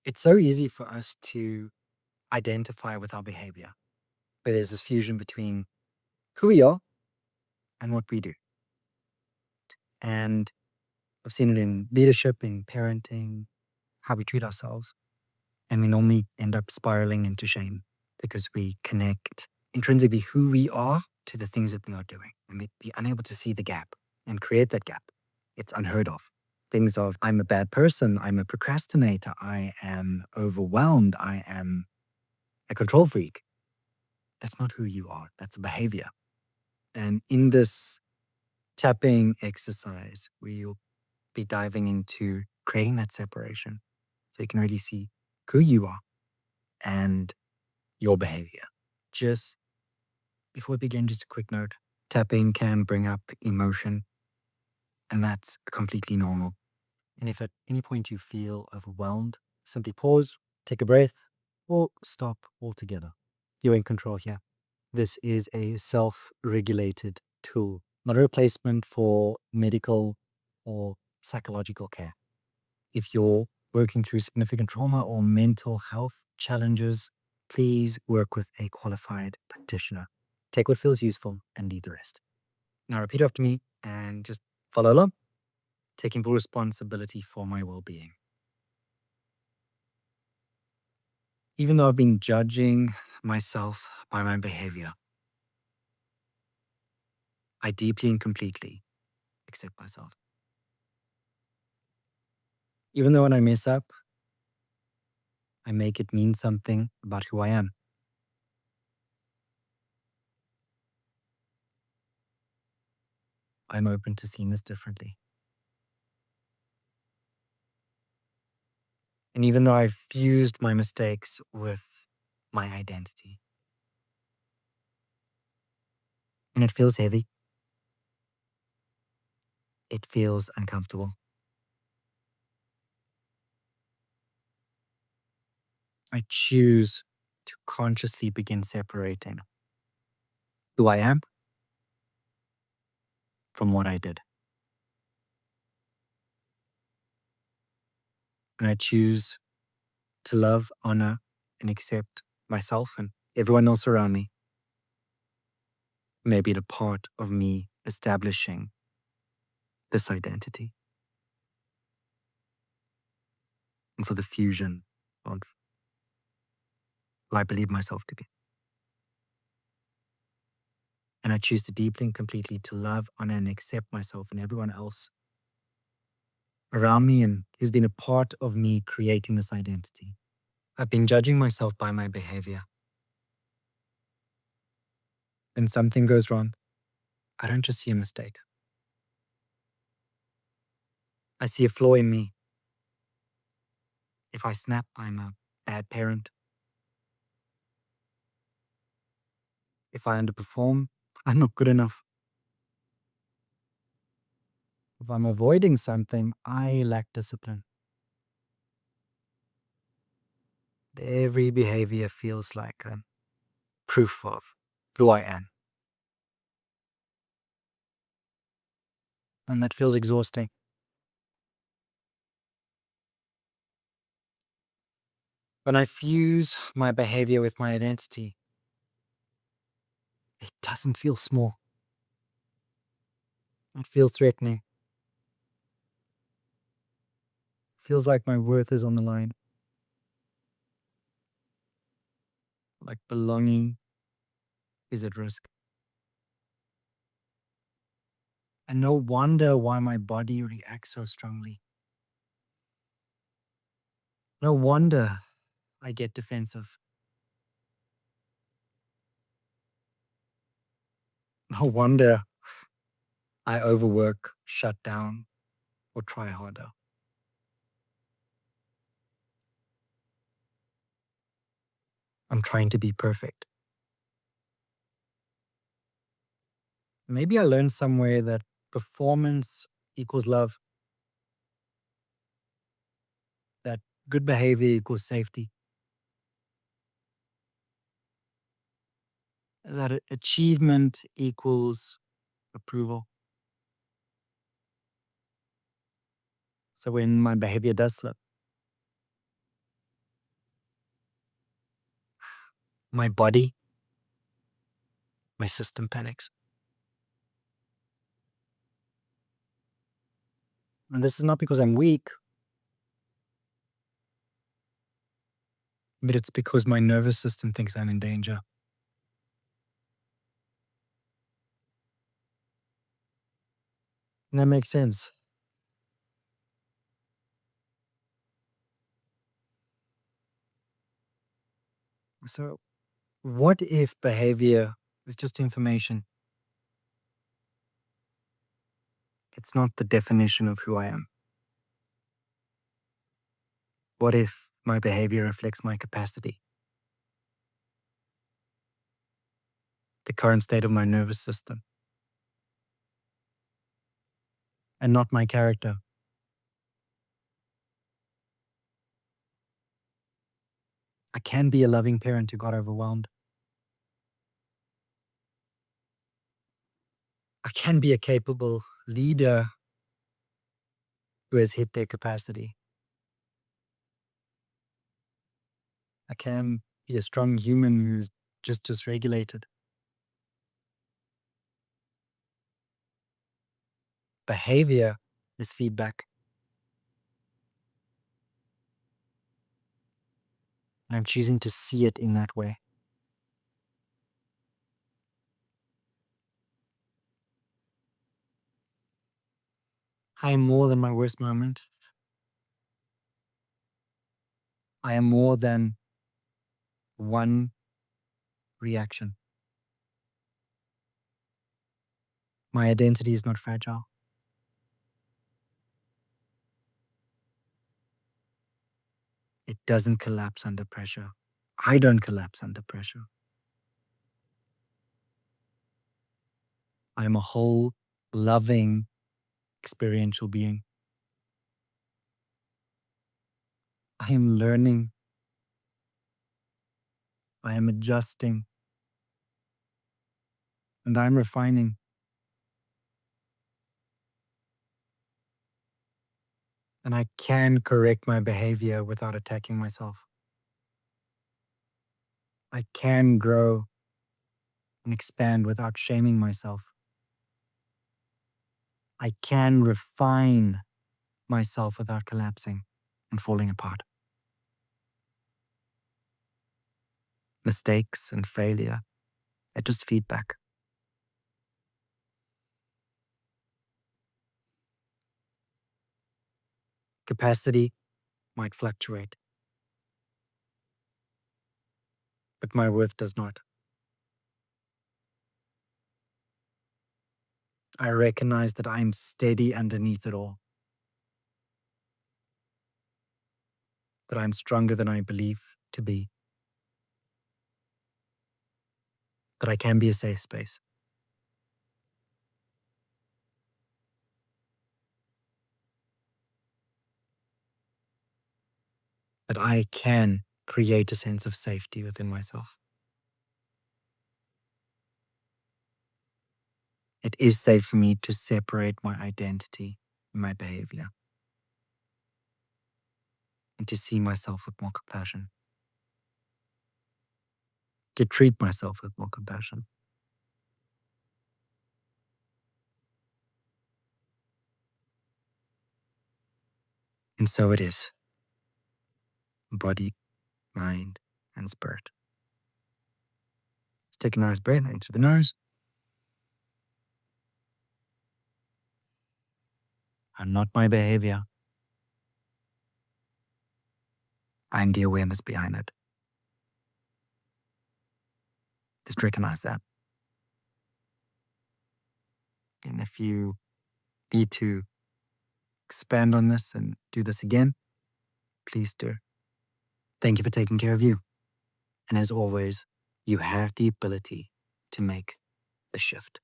It's so easy for us to identify with our behavior, but there's this fusion between who we are and what we do. And I've seen it in leadership, in parenting, how we treat ourselves. And we normally end up spiraling into shame because we connect intrinsically who we are to the things that we are doing. And we be unable to see the gap and create that gap. It's unheard of. Things of, I'm a bad person, I'm a procrastinator, I am overwhelmed, I am a control freak. That's not who you are. That's a behavior. And in this tapping exercise, we'll be diving into creating that separation so you can really see who you are and your behavior. Just before we begin, just a quick note. Tapping can bring up emotion, and that's completely normal. And if at any point you feel overwhelmed, simply pause, take a breath, or stop altogether. You're in control here. This is a self-regulated tool, not a replacement for medical or psychological care. If you're working through significant trauma or mental health challenges, please work with a qualified practitioner. Take what feels useful and leave the rest. Now repeat after me and just follow along, taking full responsibility for my well-being. Even though I've been judging myself by my behavior, I deeply and completely accept myself. Even though when I mess up, I make it mean something about who I am. I'm open to seeing this differently. And even though I've fused my mistakes with my identity, and it feels heavy, it feels uncomfortable. I choose to consciously begin separating who I am from what I did. And I choose to love, honor, and accept myself and everyone else around me. Maybe the part of me establishing this identity and for the fusion of who I believe myself to be. And I choose to deeply and completely to love, honor, and accept myself and everyone else around me and who's been a part of me creating this identity. I've been judging myself by my behavior. When something goes wrong, I don't just see a mistake. I see a flaw in me. If I snap, I'm a bad parent. If I underperform, I'm not good enough. If I'm avoiding something, I lack discipline. Every behavior feels like a proof of who I am. And that feels exhausting. When I fuse my behavior with my identity, it doesn't feel small. It feels threatening. It feels like my worth is on the line. Like belonging is at risk. And no wonder why my body reacts so strongly. No wonder I get defensive. No wonder I overwork, shut down, or try harder. I'm trying to be perfect. Maybe I learned somewhere that performance equals love, that good behavior equals safety, that achievement equals approval. So when my behavior does slip, my body, my system panics. And this is not because I'm weak, but it's because my nervous system thinks I'm in danger. And that makes sense. So, what if behavior is just information? It's not the definition of who I am. What if my behavior reflects my capacity, the current state of my nervous system, and not my character? I can be a loving parent who got overwhelmed. I can be a capable leader who has hit their capacity. I can be a strong human who's just dysregulated. Behavior is feedback. And I'm choosing to see it in that way. I am more than my worst moment. I am more than one reaction. My identity is not fragile. It doesn't collapse under pressure. I don't collapse under pressure. I am a whole, loving, experiential being. I am learning. I am adjusting. And I'm refining. And I can correct my behavior without attacking myself. I can grow and expand without shaming myself. I can refine myself without collapsing and falling apart. Mistakes and failure are just feedback. Capacity might fluctuate, but my worth does not. I recognize that I'm steady underneath it all, that I'm stronger than I believe to be, that I can be a safe space. That I can create a sense of safety within myself. It is safe for me to separate my identity and my behavior and to see myself with more compassion, to treat myself with more compassion. And so it is. Body, mind, and spirit. Let's take a nice breath into the nose. I'm not my behavior. I'm the awareness behind it. Just recognize that. And if you need to expand on this and do this again, please do. Thank you for taking care of you. And as always, you have the ability to make the shift.